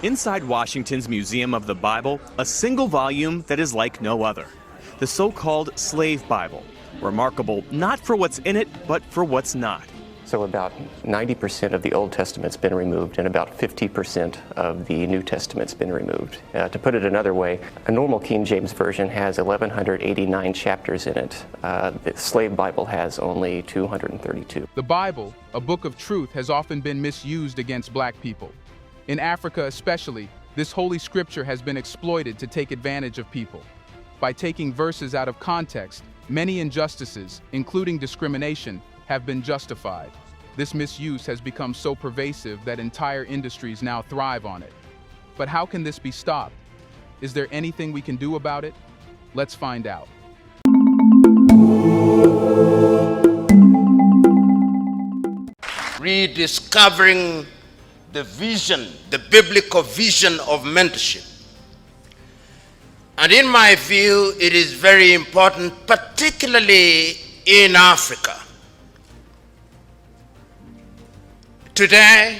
Inside Washington's Museum of the Bible, a single volume that is like no other. The so-called Slave Bible, remarkable not for what's in it, but for what's not. So about 90% of the Old Testament's been removed and about 50% of the New Testament's been removed. To put it another way, a normal King James Version has 1,189 chapters in it. The Slave Bible has only 232. The Bible, a book of truth, has often been misused against black people. In Africa especially, this holy scripture has been exploited to take advantage of people. By taking verses out of context, many injustices, including discrimination, have been justified. This misuse has become so pervasive that entire industries now thrive on it. But how can this be stopped? Is there anything we can do about it? Let's find out. Rediscovering the vision, the biblical vision of mentorship. And in my view, it is very important, particularly in Africa. Today,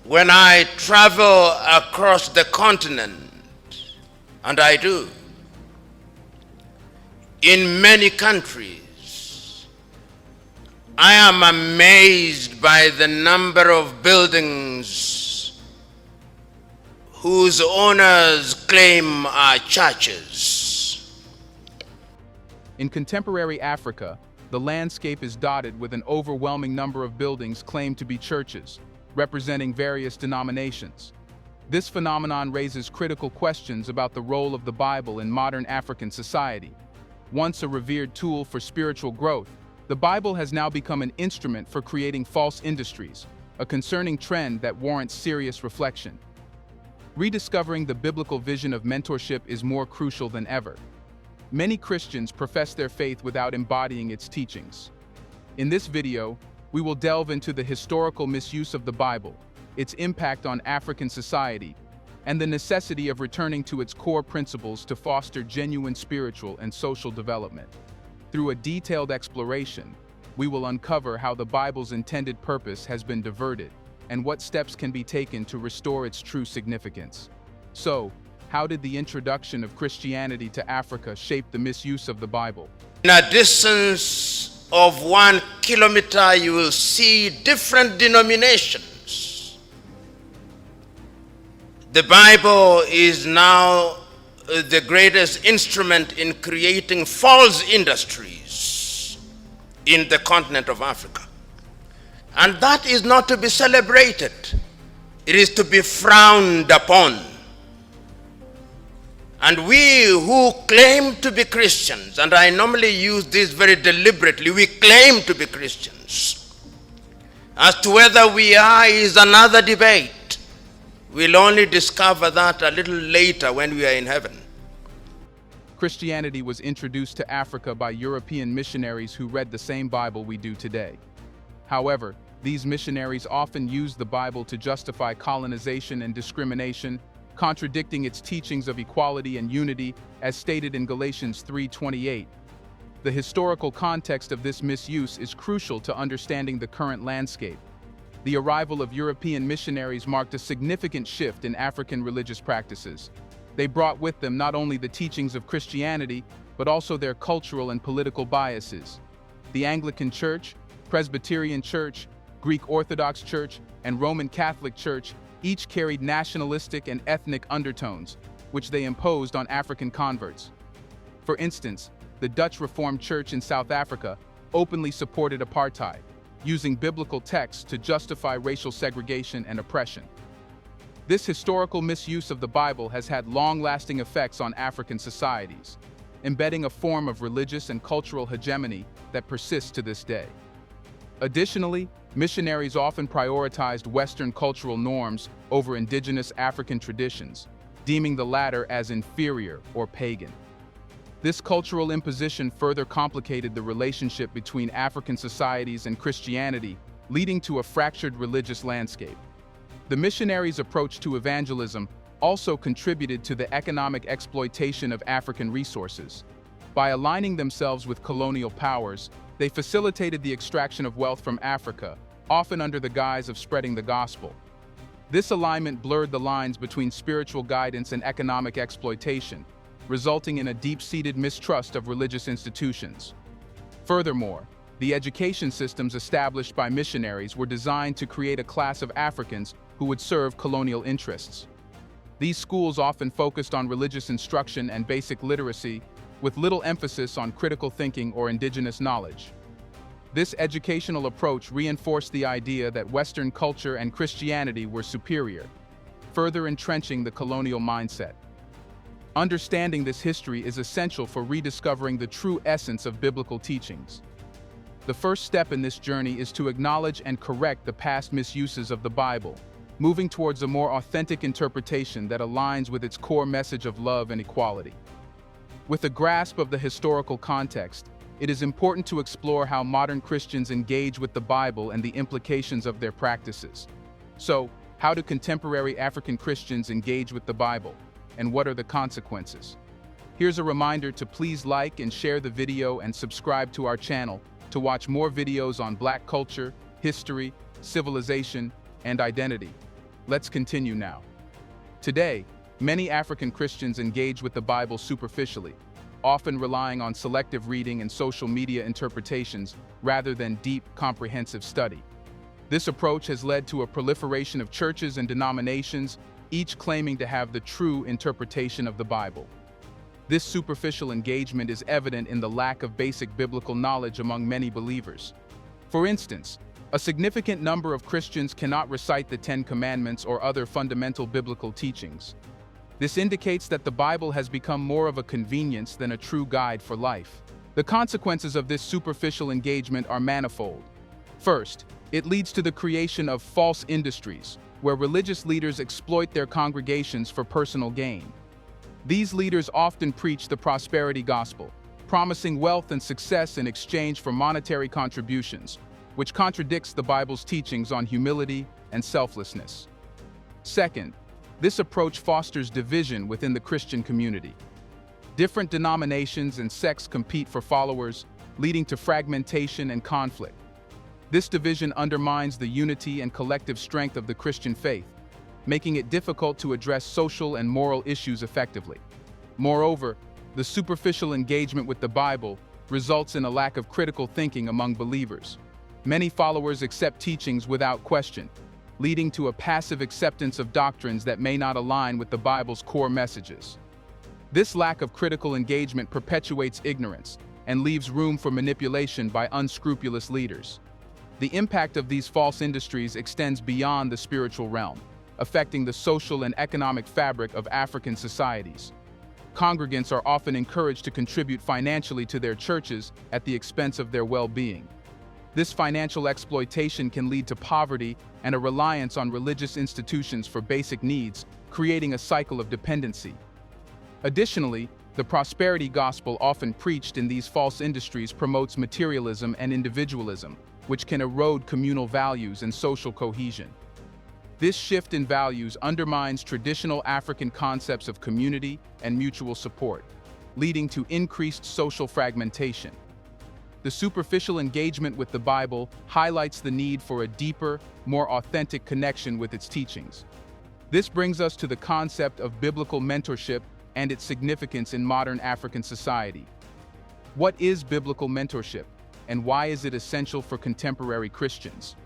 when I travel across the continent, and I do, in many countries, I am amazed by the number of buildings whose owners claim are churches. In contemporary Africa, the landscape is dotted with an overwhelming number of buildings claimed to be churches, representing various denominations. This phenomenon raises critical questions about the role of the Bible in modern African society. Once a revered tool for spiritual growth, the Bible has now become an instrument for creating false industries, a concerning trend that warrants serious reflection. Rediscovering the biblical vision of mentorship is more crucial than ever. Many Christians profess their faith without embodying its teachings. In this video, we will delve into the historical misuse of the Bible, its impact on African society, and the necessity of returning to its core principles to foster genuine spiritual and social development. Through a detailed exploration, we will uncover how the Bible's intended purpose has been diverted and what steps can be taken to restore its true significance. So, how did the introduction of Christianity to Africa shape the misuse of the Bible? In a distance of 1 kilometer, you will see different denominations. The Bible is now the greatest instrument in creating false industries in the continent of Africa. And that is not to be celebrated. It is to be frowned upon. And we who claim to be Christians, and I normally use this very deliberately, we claim to be Christians. As to whether we are is another debate. We'll only discover that a little later when we are in heaven. Christianity was introduced to Africa by European missionaries who read the same Bible we do today. However, these missionaries often used the Bible to justify colonization and discrimination, contradicting its teachings of equality and unity, as stated in Galatians 3:28. The historical context of this misuse is crucial to understanding the current landscape. The arrival of European missionaries marked a significant shift in African religious practices. They brought with them not only the teachings of Christianity, but also their cultural and political biases. The Anglican Church, Presbyterian Church, Greek Orthodox Church, and Roman Catholic Church each carried nationalistic and ethnic undertones, which they imposed on African converts. For instance, the Dutch Reformed Church in South Africa openly supported apartheid, using biblical texts to justify racial segregation and oppression. This historical misuse of the Bible has had long-lasting effects on African societies, embedding a form of religious and cultural hegemony that persists to this day. Additionally, missionaries often prioritized Western cultural norms over indigenous African traditions, deeming the latter as inferior or pagan. This cultural imposition further complicated the relationship between African societies and Christianity, leading to a fractured religious landscape. The missionaries' approach to evangelism also contributed to the economic exploitation of African resources. By aligning themselves with colonial powers, they facilitated the extraction of wealth from Africa, often under the guise of spreading the gospel. This alignment blurred the lines between spiritual guidance and economic exploitation, resulting in a deep-seated mistrust of religious institutions. Furthermore, the education systems established by missionaries were designed to create a class of Africans who would serve colonial interests. These schools often focused on religious instruction and basic literacy, with little emphasis on critical thinking or indigenous knowledge. This educational approach reinforced the idea that Western culture and Christianity were superior, further entrenching the colonial mindset. Understanding this history is essential for rediscovering the true essence of biblical teachings. The first step in this journey is to acknowledge and correct the past misuses of the Bible, moving towards a more authentic interpretation that aligns with its core message of love and equality. With a grasp of the historical context, it is important to explore how modern Christians engage with the Bible and the implications of their practices. So, how do contemporary African Christians engage with the Bible, and what are the consequences? Here's a reminder to please like and share the video and subscribe to our channel to watch more videos on Black culture, history, civilization, and identity. Let's continue now. Today, many African Christians engage with the Bible superficially, often relying on selective reading and social media interpretations rather than deep, comprehensive study. This approach has led to a proliferation of churches and denominations, each claiming to have the true interpretation of the Bible. This superficial engagement is evident in the lack of basic biblical knowledge among many believers. For instance, a significant number of Christians cannot recite the Ten Commandments or other fundamental biblical teachings. This indicates that the Bible has become more of a convenience than a true guide for life. The consequences of this superficial engagement are manifold. First, it leads to the creation of false industries, where religious leaders exploit their congregations for personal gain. These leaders often preach the prosperity gospel, promising wealth and success in exchange for monetary contributions, which contradicts the Bible's teachings on humility and selflessness. Second, this approach fosters division within the Christian community. Different denominations and sects compete for followers, leading to fragmentation and conflict. This division undermines the unity and collective strength of the Christian faith, making it difficult to address social and moral issues effectively. Moreover, the superficial engagement with the Bible results in a lack of critical thinking among believers. Many followers accept teachings without question, leading to a passive acceptance of doctrines that may not align with the Bible's core messages. This lack of critical engagement perpetuates ignorance and leaves room for manipulation by unscrupulous leaders. The impact of these false industries extends beyond the spiritual realm, affecting the social and economic fabric of African societies. Congregants are often encouraged to contribute financially to their churches at the expense of their well-being. This financial exploitation can lead to poverty and a reliance on religious institutions for basic needs, creating a cycle of dependency. Additionally, the prosperity gospel often preached in these false industries promotes materialism and individualism, which can erode communal values and social cohesion. This shift in values undermines traditional African concepts of community and mutual support, leading to increased social fragmentation. The superficial engagement with the Bible highlights the need for a deeper, more authentic connection with its teachings. This brings us to the concept of biblical mentorship and its significance in modern African society. What is biblical mentorship, and why is it essential for contemporary Christians?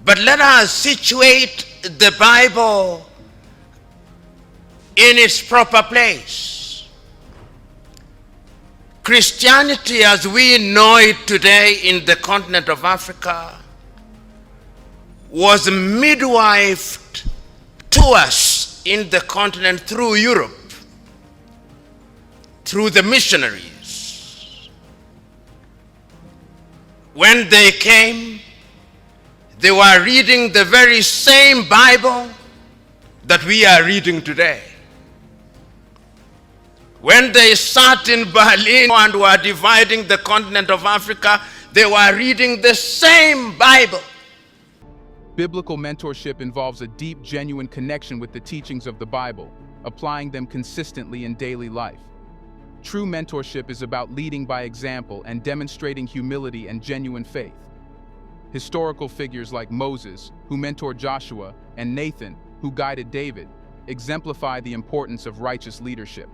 But let us situate the Bible in its proper place. Christianity as we know it today in the continent of Africa was midwifed to us in the continent through Europe, through the missionaries. When they came, they were reading the very same Bible that we are reading today. When they sat in Berlin and were dividing the continent of Africa, they were reading the same Bible. Biblical mentorship involves a deep, genuine connection with the teachings of the Bible, applying them consistently in daily life. True mentorship is about leading by example and demonstrating humility and genuine faith. Historical figures like Moses, who mentored Joshua, and Nathan, who guided David, exemplify the importance of righteous leadership.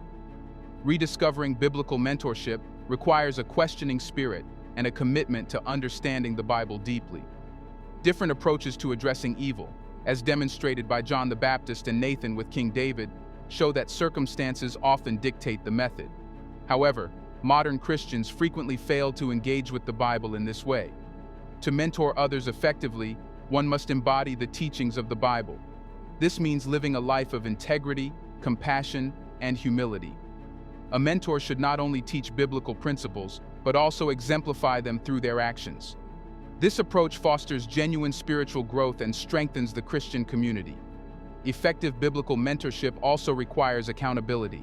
Rediscovering biblical mentorship requires a questioning spirit and a commitment to understanding the Bible deeply. Different approaches to addressing evil, as demonstrated by John the Baptist and Nathan with King David, show that circumstances often dictate the method. However, modern Christians frequently fail to engage with the Bible in this way. To mentor others effectively, one must embody the teachings of the Bible. This means living a life of integrity, compassion, and humility. A mentor should not only teach biblical principles, but also exemplify them through their actions. This approach fosters genuine spiritual growth and strengthens the Christian community. Effective biblical mentorship also requires accountability.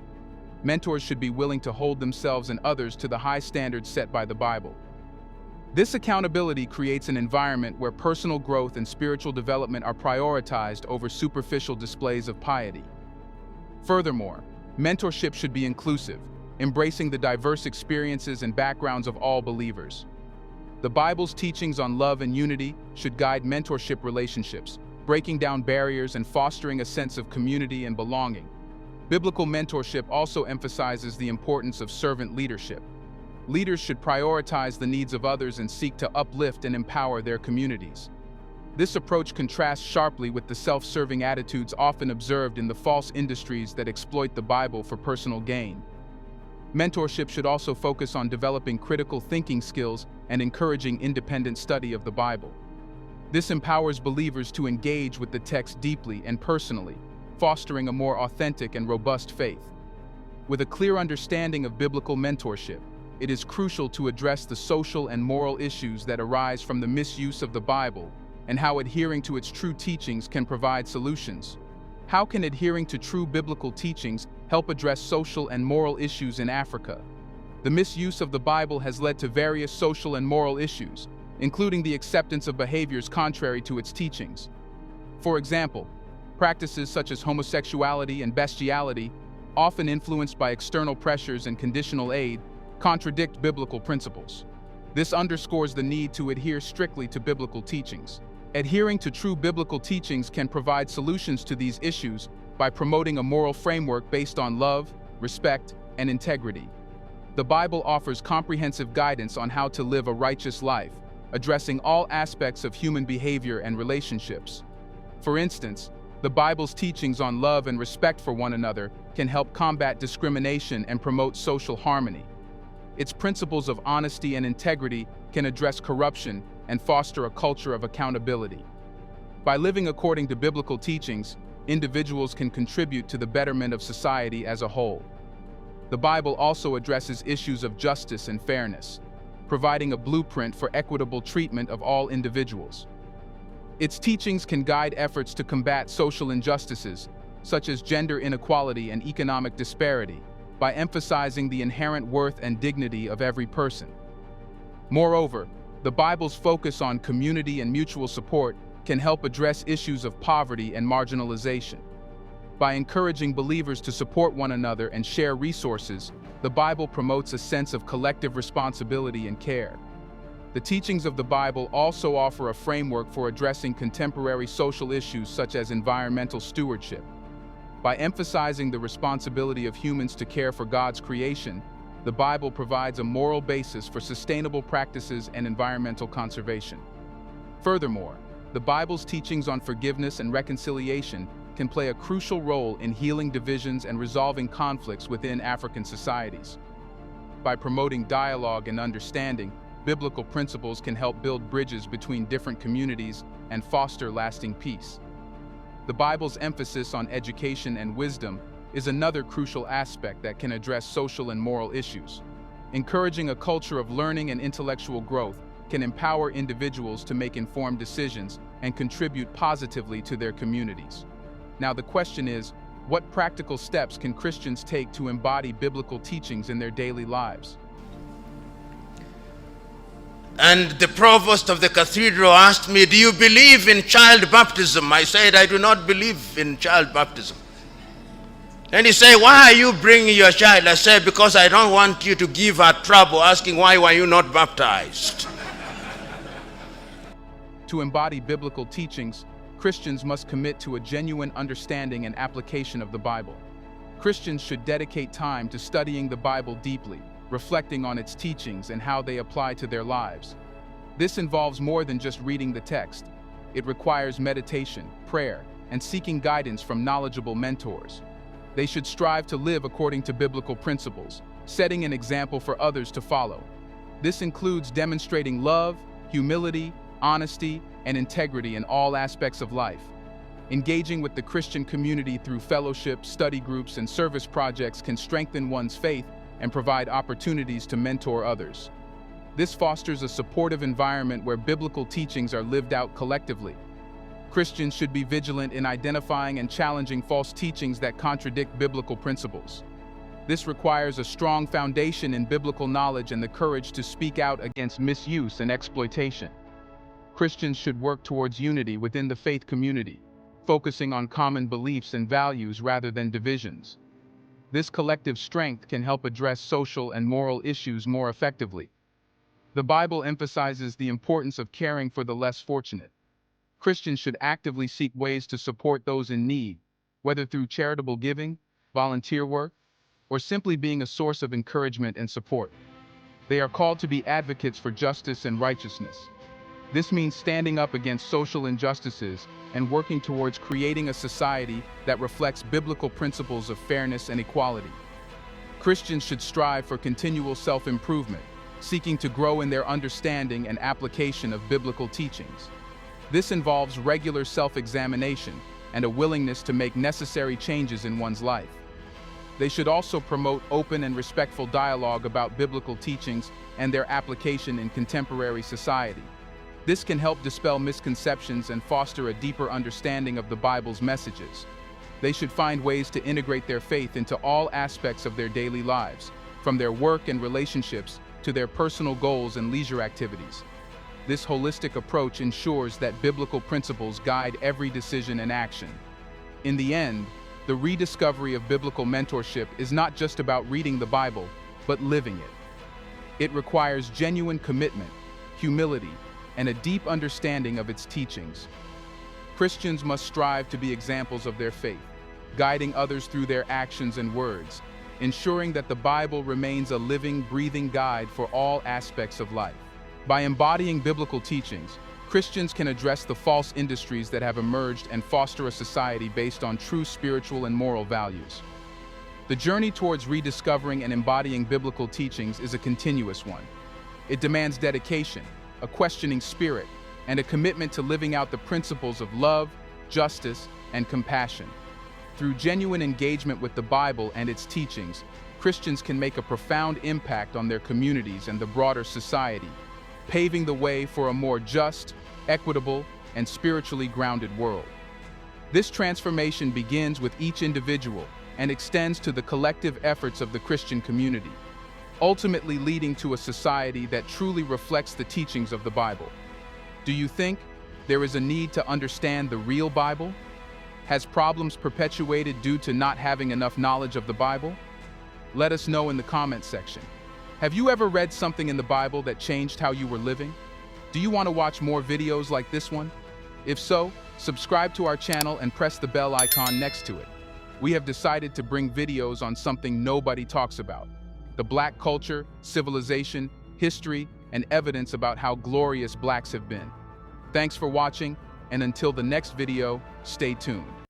Mentors should be willing to hold themselves and others to the high standards set by the Bible. This accountability creates an environment where personal growth and spiritual development are prioritized over superficial displays of piety. Furthermore, mentorship should be inclusive, embracing the diverse experiences and backgrounds of all believers. The Bible's teachings on love and unity should guide mentorship relationships, breaking down barriers and fostering a sense of community and belonging. Biblical mentorship also emphasizes the importance of servant leadership. Leaders should prioritize the needs of others and seek to uplift and empower their communities. This approach contrasts sharply with the self-serving attitudes often observed in the false industries that exploit the Bible for personal gain. Mentorship should also focus on developing critical thinking skills and encouraging independent study of the Bible. This empowers believers to engage with the text deeply and personally, fostering a more authentic and robust faith. With a clear understanding of biblical mentorship, it is crucial to address the social and moral issues that arise from the misuse of the Bible and how adhering to its true teachings can provide solutions. How can adhering to true biblical teachings help address social and moral issues in Africa? The misuse of the Bible has led to various social and moral issues, including the acceptance of behaviors contrary to its teachings. For example, practices such as homosexuality and bestiality, often influenced by external pressures and conditional aid, contradict biblical principles. This underscores the need to adhere strictly to biblical teachings. Adhering to true biblical teachings can provide solutions to these issues by promoting a moral framework based on love, respect, and integrity. The Bible offers comprehensive guidance on how to live a righteous life, addressing all aspects of human behavior and relationships. For instance, the Bible's teachings on love and respect for one another can help combat discrimination and promote social harmony. Its principles of honesty and integrity can address corruption and foster a culture of accountability. By living according to biblical teachings, individuals can contribute to the betterment of society as a whole. The Bible also addresses issues of justice and fairness, providing a blueprint for equitable treatment of all individuals. Its teachings can guide efforts to combat social injustices, such as gender inequality and economic disparity, by emphasizing the inherent worth and dignity of every person. Moreover, the Bible's focus on community and mutual support can help address issues of poverty and marginalization. By encouraging believers to support one another and share resources, the Bible promotes a sense of collective responsibility and care. The teachings of the Bible also offer a framework for addressing contemporary social issues such as environmental stewardship. By emphasizing the responsibility of humans to care for God's creation, the Bible provides a moral basis for sustainable practices and environmental conservation. Furthermore, the Bible's teachings on forgiveness and reconciliation can play a crucial role in healing divisions and resolving conflicts within African societies. By promoting dialogue and understanding, biblical principles can help build bridges between different communities and foster lasting peace. The Bible's emphasis on education and wisdom is another crucial aspect that can address social and moral issues. Encouraging a culture of learning and intellectual growth can empower individuals to make informed decisions and contribute positively to their communities. Now the question is, what practical steps can Christians take to embody biblical teachings in their daily lives? And the provost of the cathedral asked me, "Do you believe in child baptism?" I said, "I do not believe in child baptism." And he said, "Why are you bringing your child?" I said, "Because I don't want you to give her trouble asking why were you not baptized." To embody biblical teachings, Christians must commit to a genuine understanding and application of the Bible. Christians should dedicate time to studying the Bible deeply, reflecting on its teachings and how they apply to their lives. This involves more than just reading the text. It requires meditation, prayer, and seeking guidance from knowledgeable mentors. They should strive to live according to biblical principles, setting an example for others to follow. This includes demonstrating love, humility, honesty, and integrity in all aspects of life. Engaging with the Christian community through fellowship, study groups, and service projects can strengthen one's faith and provide opportunities to mentor others. This fosters a supportive environment where biblical teachings are lived out collectively. Christians should be vigilant in identifying and challenging false teachings that contradict biblical principles. This requires a strong foundation in biblical knowledge and the courage to speak out against misuse and exploitation. Christians should work towards unity within the faith community, focusing on common beliefs and values rather than divisions. This collective strength can help address social and moral issues more effectively. The Bible emphasizes the importance of caring for the less fortunate. Christians should actively seek ways to support those in need, whether through charitable giving, volunteer work, or simply being a source of encouragement and support. They are called to be advocates for justice and righteousness. This means standing up against social injustices and working towards creating a society that reflects biblical principles of fairness and equality. Christians should strive for continual self-improvement, seeking to grow in their understanding and application of biblical teachings. This involves regular self-examination and a willingness to make necessary changes in one's life. They should also promote open and respectful dialogue about biblical teachings and their application in contemporary society. This can help dispel misconceptions and foster a deeper understanding of the Bible's messages. They should find ways to integrate their faith into all aspects of their daily lives, from their work and relationships to their personal goals and leisure activities. This holistic approach ensures that biblical principles guide every decision and action. In the end, the rediscovery of biblical mentorship is not just about reading the Bible, but living it. It requires genuine commitment, humility, and a deep understanding of its teachings. Christians must strive to be examples of their faith, guiding others through their actions and words, ensuring that the Bible remains a living, breathing guide for all aspects of life. By embodying biblical teachings, Christians can address the false industries that have emerged and foster a society based on true spiritual and moral values. The journey towards rediscovering and embodying biblical teachings is a continuous one. It demands dedication, a questioning spirit, and a commitment to living out the principles of love, justice, and compassion. Through genuine engagement with the Bible and its teachings, Christians can make a profound impact on their communities and the broader society, paving the way for a more just, equitable, and spiritually grounded world. This transformation begins with each individual and extends to the collective efforts of the Christian community, ultimately leading to a society that truly reflects the teachings of the Bible. Do you think there is a need to understand the real Bible? Has problems perpetuated due to not having enough knowledge of the Bible? Let us know in the comments section. Have you ever read something in the Bible that changed how you were living? Do you want to watch more videos like this one? If so, subscribe to our channel and press the bell icon next to it. We have decided to bring videos on something nobody talks about: the Black culture, civilization, history, and evidence about how glorious Blacks have been. Thanks for watching, and until the next video, stay tuned.